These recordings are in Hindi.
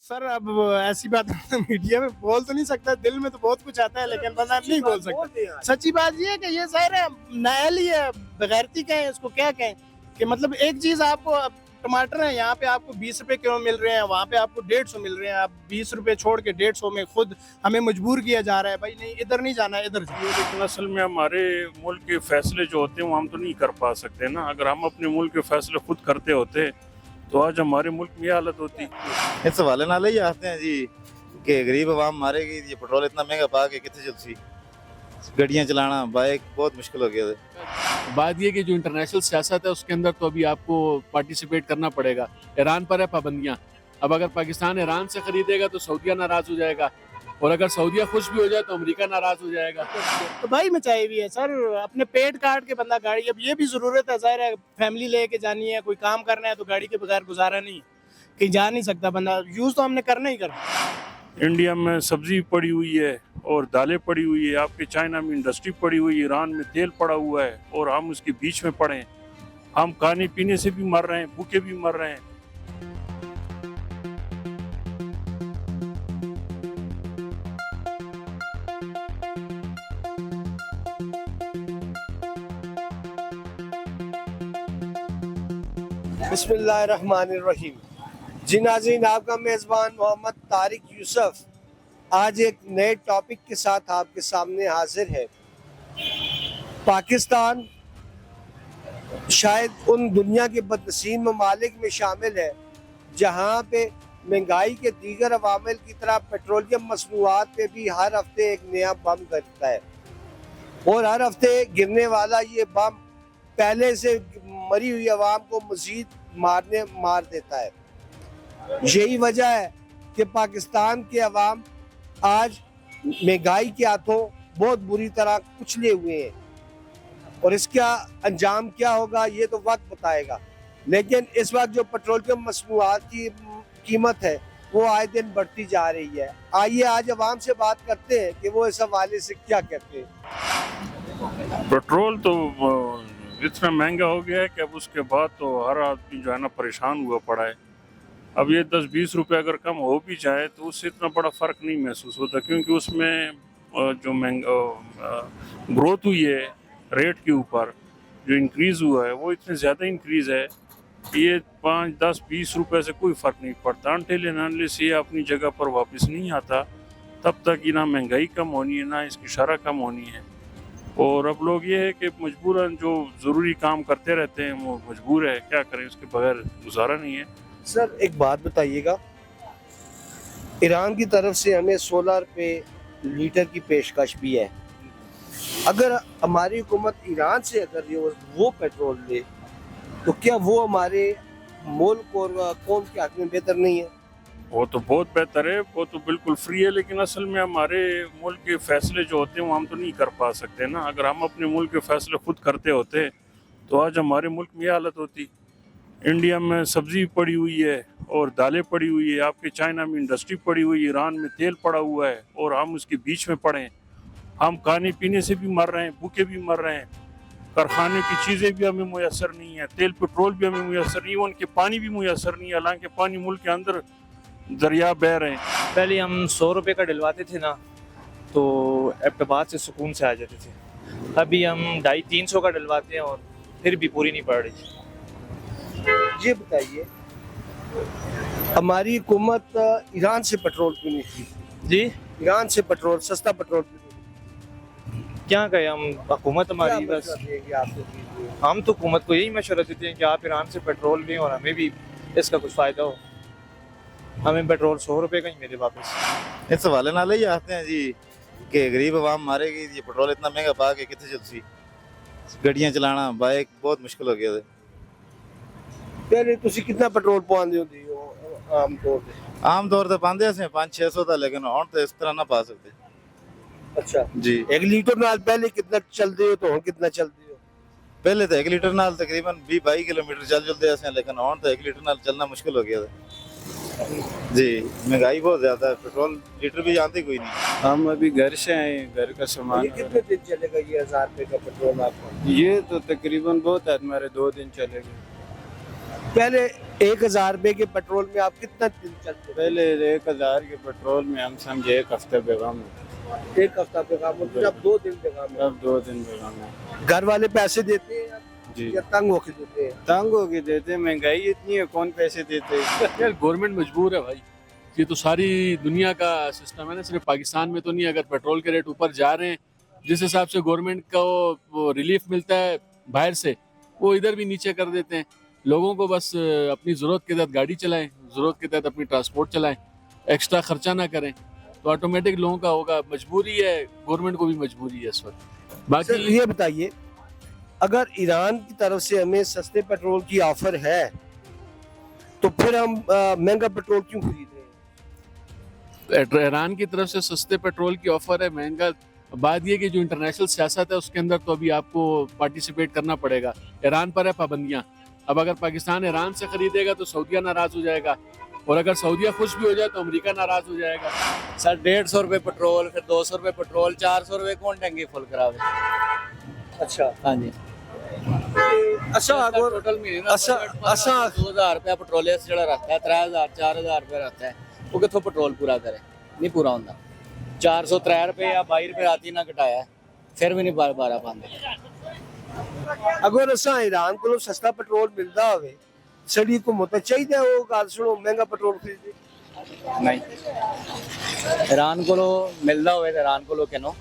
सर अब ऐसी बात मीडिया में बोल तो नहीं सकता, दिल में तो बहुत कुछ आता है लेकिन बंदा नहीं बोल सकता। सच्ची बात ये है कि ये शायर है, नायाली है, बगैरती कहें इसको क्या कहें कि मतलब एक चीज आपको अब टमाटर है यहाँ पे आपको 20 रुपए किलो मिल रहे हैं, वहाँ पे आपको 150 मिल रहे हैं। आप 20 रुपए छोड़ के 150 में खुद हमें मजबूर किया जा रहा है, भाई नहीं इधर नहीं जाना इधर जाना। लेकिन असल में हमारे मुल्क के फैसले जो होते हैं वो हम तो नहीं कर पा सकते ना। अगर हम अपने मुल्क के फैसले खुद करते होते तो आज हमारे मुल्क में ये हालत होती। इस हवाले नाल ही आते हैं जी कि गरीब आवाम मारेगी, ये पेट्रोल इतना महंगा पा के कितने चलती, गाड़ियाँ चलाना बाइक बहुत मुश्किल हो गया है। बात ये कि जो इंटरनेशनल सियासत है उसके अंदर तो अभी आपको पार्टिसिपेट करना पड़ेगा। ईरान पर है पाबंदियां, अब अगर पाकिस्तान ईरान से खरीदेगा तो सऊदीया नाराज हो जाएगा, और अगर सऊदीया खुश भी हो जाए तो अमेरिका नाराज हो जाएगा। तो भाई मचाई भी है सर, अपने पेट काट के बंदा गाड़ी, अब ये भी जरूरत है, जाहिर है फैमिली लेके जानी है, कोई काम करना है तो गाड़ी के बगैर गुजारा नहीं है, कहीं जा नहीं सकता बंदा, यूज तो हमने करना ही करना। इंडिया में सब्जी पड़ी हुई है और दालें पड़ी हुई है, आपके चाइना में इंडस्ट्री पड़ी हुई है, ईरान में तेल पड़ा हुआ है और हम उसके बीच में पड़े हैं। हम खाने पीने से भी मर रहे हैं, भूखे भी मर रहे हैं। बिस्मिल्लाहिर्रहमानिर्रहीम। जी नाज़रीन, आपका मेज़बान मोहम्मद तारिक यूसुफ आज एक नए टॉपिक के साथ आपके सामने हाजिर है। पाकिस्तान शायद उन दुनिया के बदनसीब ममालिक में शामिल है जहाँ पे महंगाई के दीगर अवामिल की तरह पेट्रोलियम मसनूआत पे भी हर हफ्ते एक नया बम गिरता है, और हर हफ्ते गिरने वाला ये बम पहले से मरी हुई आवाम को मजीद मार देता है। यही वजह है कि पाकिस्तान के अवाम आज महंगाई के हाथों बहुत बुरी तरह कुचले हुए हैं, और इसका अंजाम क्या होगा ये तो वक्त बताएगा। लेकिन इस वक्त जो पेट्रोलियम मसनूआत की कीमत है वो आए दिन बढ़ती जा रही है। आइए आज अवाम से बात करते हैं कि वो इस हवाले से क्या कहते हैं। पेट्रोल तो इतना महंगा हो गया है कि अब उसके बाद तो हर आदमी जो है ना परेशान हुआ पड़ा है। अब ये 10-20 रुपए अगर कम हो भी जाए तो उससे इतना बड़ा फ़र्क नहीं महसूस होता, क्योंकि उसमें जो महंगा ग्रोथ हुई है रेट के ऊपर, जो इंक्रीज़ हुआ है वो इतने ज़्यादा इंक्रीज़ है कि ये 5-10-20 रुपए से कोई फ़र्क नहीं पड़ता। अनटिल एंड अनलेस ये अपनी जगह पर वापस नहीं आता तब तक ये ना महंगाई कम होनी है ना इसकी शरह कम होनी है। और अब लोग ये है कि मजबूरन जो ज़रूरी काम करते रहते हैं वो मजबूर है, क्या करें, उसके बगैर गुजारा नहीं है। सर एक बात बताइएगा, ईरान की तरफ से हमें 16 रुपये लीटर की पेशकश भी है। अगर हमारी हुकूमत ईरान से अगर वो पेट्रोल ले तो क्या वो हमारे मुल्क और कौम के हक में बेहतर नहीं है? वो तो बहुत बेहतर है, वो तो बिल्कुल फ्री है, लेकिन असल में हमारे मुल्क के फैसले जो होते हैं वो हम तो नहीं कर पा सकते ना। अगर हम अपने मुल्क के फैसले खुद करते होते तो आज हमारे मुल्क में ये हालत होती। इंडिया में सब्जी पड़ी हुई है और दालें पड़ी हुई है, आपके चाइना में इंडस्ट्री पड़ी हुई है, ईरान में तेल पड़ा हुआ है और हम उसके बीच में पड़े हैं। हम खाने पीने से भी मर रहे हैं, भूखे भी मर रहे हैं, कारखाने की चीज़ें भी हमें मुयसर नहीं है, तेल पेट्रोल भी हमें मुयसर नहीं है, उनके पानी भी मुयसर नहीं है, हालांकि पानी मुल्क के अंदर दरिया बह रहे हैं। पहले हम 100 रुपये का डलवाते थे ना तो एबटाबाद से सुकून से आ जाते थे। अभी हम 250-300 का डलवाते हैं और फिर भी पूरी नहीं पड़ रही। ये बताइए, हमारी हुकूमत ईरान से पेट्रोल क्यों नहीं खरीदती? जी ईरान से पेट्रोल, सस्ता पेट्रोल क्यों नहीं? क्या कहें, हम हुकूमत हमारी क्या बस, मशवरा देंगे आपसे खरीदने? हम तो हुकूमत को यही मशवरा देते हैं कि आप ईरान से पेट्रोल लें और हमें भी इसका कुछ फ़ायदा हो। हमें पेट्रोल 100 रुपये का ही मिले वापस। इस हवाले नाल ही आते हैं जी कि गरीब आवाम मारेगी, ये पेट्रोल इतना महंगा पा के कितने चलती, गाड़ियाँ चलाना बाइक बहुत मुश्किल हो गया है। पहले तुसी कितना पेट्रोल पवांदे होंदे हो आम तौर पे? आम तौर पर पाते हैं 500-600 का, लेकिन हुण तो इस तरह ना पा सकते। अच्छा जी, 1 लीटर नाल पहले कितना चलते हो तो हुण कितना चलते हो? पहले तो 1 लीटर नाल तकरीबन 20-22 किलोमीटर चल चलते हैं, लेकिन हुण तो 1 लीटर नाल चलना मुश्किल हो गया है। जी, महंगाई बहुत ज्यादा है, पेट्रोल लीटर भी जानते कोई नहीं। हम अभी घर से आए, घर का सामान। ये कितने दिन चलेगा ये 1000 रुपये का पेट्रोल आपको? ये तो तकरीबन बहुत है, हमारे 2 दिन चलेगा। पहले 1000 रुपए के पेट्रोल में आप कितना दिन चलते थे? पहले 1000 के पेट्रोल में हम समझे एक हफ्ते बेगम है, एक हफ्ता बेगाम होता है, अब 2 दिन बेगाम है। अब 2 दिन बेगम है। घर वाले पैसे देते हैं जी या तंग होके देते हैं? तंग होके देते, महंगाई इतनी है, कौन पैसे देते। यार गवर्नमेंट मजबूर है भाई, ये तो सारी दुनिया का सिस्टम है ना, सिर्फ पाकिस्तान में तो नहीं। अगर पेट्रोल के रेट ऊपर जा रहे हैं, जिस हिसाब से गवर्नमेंट को वो रिलीफ मिलता है बाहर से, वो इधर भी नीचे कर देते हैं। लोगों को बस अपनी ज़रूरत के तहत गाड़ी चलाएं, ज़रूरत के तहत अपनी ट्रांसपोर्ट चलाएं, एक्स्ट्रा खर्चा ना करें, तो ऑटोमेटिक लोगों का होगा। मजबूरी है, गवर्नमेंट को भी मजबूरी है इस वक्त। सर बाकी ये बताइए, अगर ईरान की तरफ से हमें सस्ते पेट्रोल की ऑफर है तो फिर हम महंगा पेट्रोल क्यों खरीद रहे हैं? ईरान की तरफ से सस्ते पेट्रोल की ऑफर है, महंगा। बात ये कि जो इंटरनेशनल सियासत है उसके अंदर तो अभी आपको पार्टिसिपेट करना पड़ेगा। ईरान पर है पाबंदियां। अब अगर पाकिस्तान ईरान से खरीदेगा तो सऊदीया नाराज हो जाएगा, और अगर सऊदीया खुश भी हो जाए तो अमेरिका नाराज हो जाएगा। सर 150 रुपए पेट्रोल, फिर 200 रुपए पेट्रोल, 400 रुपए कौन टंकी फुल करावे? अच्छा हाँ जी। अच्छा अगर टोटल महीने अच्छा 2000 रुपया पेट्रोल जड़ा रहता है, 3000 4000 रुपया रहता है, वो कितों पेट्रोल पूरा करे? नहीं पूरा होता। 403 रुपए या 22 रुपए राती ना घटाया है, फिर भी नहीं बारह पाते। अगर असा ईरान को सस्ता पेट्रोल मिलता होवे, सड़ी को मुत चाहिए वो गल सुनो महंगा पेट्रोल खरीदे? नहीं, ईरान को मिलता होवे तो ईरान को किनो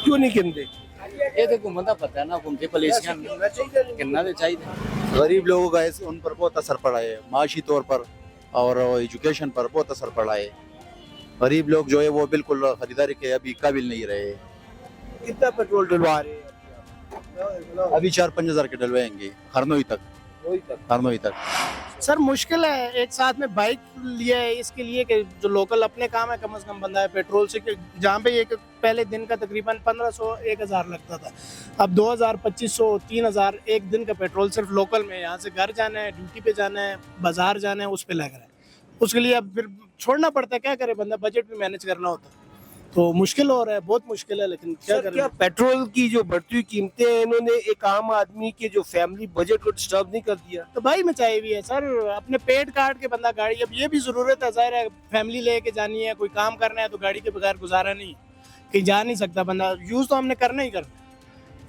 क्यों नहीं किनते? ये तो हुकूमत का पता है ना, हुकूमती पॉलिसियां कितना तो चाहिए। गरीब लोगों का उन पर बहुत असर पड़ा है, माशी तौर पर और एजुकेशन पर बहुत असर पड़ा है। गरीब लोग जो है वो बिल्कुल खरीदारी के अभी काबिल नहीं रहे। कितना पेट्रोल डलवा रहे हैं अभी 4-5 हज़ार के डलवाएंगे हरनोई तक, हरनोई तक। सर मुश्किल है, एक साथ में बाइक लिया है इसके लिए कि जो लोकल अपने काम है कम से कम बंदा है पेट्रोल से, जहाँ पे एक पहले दिन का तकरीबन 1500-1000 लगता था, अब 2000, 2500, 3000 एक दिन का पेट्रोल सिर्फ लोकल में। यहाँ से घर जाना है, ड्यूटी पे जाना है, बाजार जाना है, उस पे लग रहा है। उसके लिए अब फिर छोड़ना पड़ता है, क्या करे बंदा, बजट भी मैनेज करना होता है, तो मुश्किल हो रहा है, बहुत मुश्किल है। लेकिन क्या सर, करें? क्या पेट्रोल की जो बढ़ती हुई कीमतें हैं इन्होंने एक आम आदमी के जो फैमिली बजट को डिस्टर्ब नहीं कर दिया? तो भाई मचाई हुई है सर, अपने पेट काट के बंदा गाड़ी, अब ये भी जरूरत है, जाहिर है फैमिली लेके जानी है, कोई काम करना है तो गाड़ी के बगैर गुजारा नहीं, कहीं जा नहीं सकता बंदा, यूज तो हमने करना ही करना,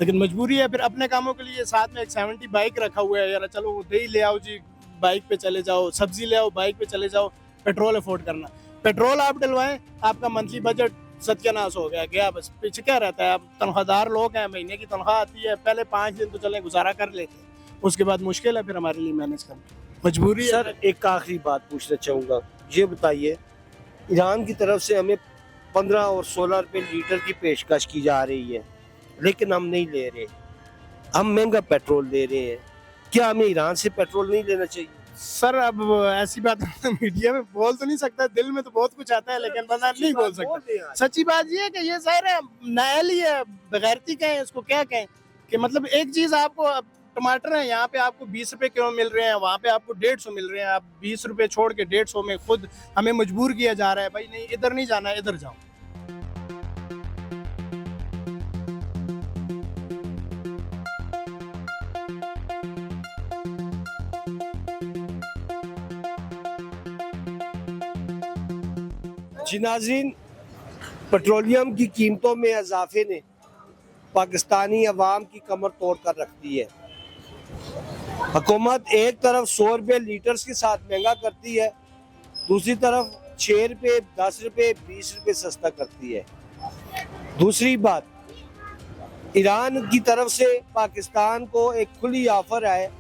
लेकिन मजबूरी है। फिर अपने कामों के लिए साथ में एक 70 बाइक रखा हुआ है, यार चलो दही ले आओ जी, बाइक पे चले जाओ, सब्जी ले आओ, बाइक पे चले जाओ, पेट्रोल अफोर्ड करना। पेट्रोल आप डलवाएं, आपका मंथली बजट सत्यानाश हो गया बस। पीछे क्या रहता है, अब तनख्वाहदार लोग हैं, महीने की तनख्वाह आती है, पहले 5 दिन तो चले गुजारा कर लेते हैं, उसके बाद मुश्किल है फिर हमारे लिए मैनेज करना, मजबूरी है। सर एक आखिरी बात पूछना चाहूँगा, ये बताइए ईरान की तरफ से हमें 15 और 16 रुपए लीटर की पेशकश की जा रही है, लेकिन हम नहीं ले रहे, हम महंगा पेट्रोल ले रहे हैं, क्या हमें ईरान से पेट्रोल नहीं लेना चाहिए? सर अब ऐसी बात मीडिया में बोल तो नहीं सकता, दिल में तो बहुत कुछ आता है लेकिन बंदा नहीं बोल सकता। सच्ची बात ये है कि ये ज़ाहिर है नाअहली है, बगैरती कहें इसको, क्या कहें कि मतलब एक चीज़ आपको, टमाटर है यहाँ पे आपको 20 रुपए किलो मिल रहे हैं, वहाँ पे आपको 150 मिल रहे हैं, आप 20 रुपए छोड़ के 150 में खुद हमें मजबूर किया जा रहा है, भाई नहीं इधर नहीं जाना, इधर जाओ। जी नाज़रीन, पेट्रोलियम की कीमतों में इजाफे ने पाकिस्तानी अवाम की कमर तोड़ कर रख दी है। हुकूमत एक तरफ 100 रुपये लीटर्स के साथ महंगा करती है, दूसरी तरफ 6 रुपये, 10 रुपये, 20 रुपये सस्ता करती है। दूसरी बात, ईरान की तरफ से पाकिस्तान को एक खुली ऑफर है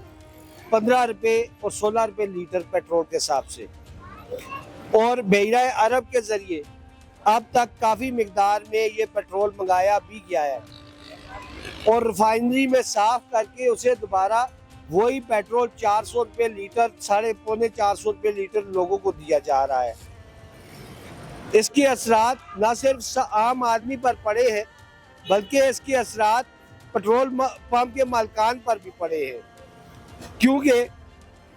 15 रुपये और 16 रुपये लीटर पेट्रोल के हिसाब से, और बहरा अरब के जरिए अब तक काफ़ी मिकदार में ये पेट्रोल मंगाया भी गया है, और रिफाइनरी में साफ करके उसे दोबारा वही पेट्रोल 400 रुपये लीटर, 350-400 रुपये लीटर लोगों को दिया जा रहा है। इसके असरात न सिर्फ आम आदमी पर पड़े हैं, बल्कि इसके असरात पेट्रोल पंप के मालिकान पर भी पड़े हैं, क्योंकि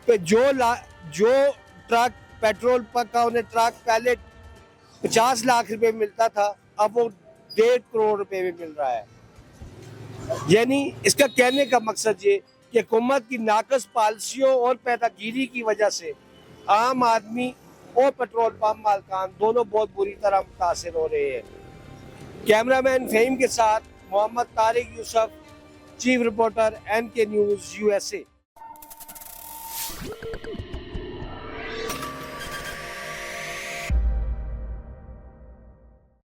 जो ट्रक पेट्रोल का उन्हें ट्रक पहले 50 लाख रुपए मिलता था, अब वो 1.5 करोड़ रुपए में मिल रहा है। यानी इसका कहने का मकसद ये कि कि हुकूमत की नाकस पॉलिसियों और पैदागिरी की वजह से आम आदमी और पेट्रोल पंप मालकान दोनों बहुत बुरी तरह मुतासर हो रहे हैं। कैमरामैन फ़हीम के साथ Mohammad Tariq Yousuf, chief reporter NK news USA।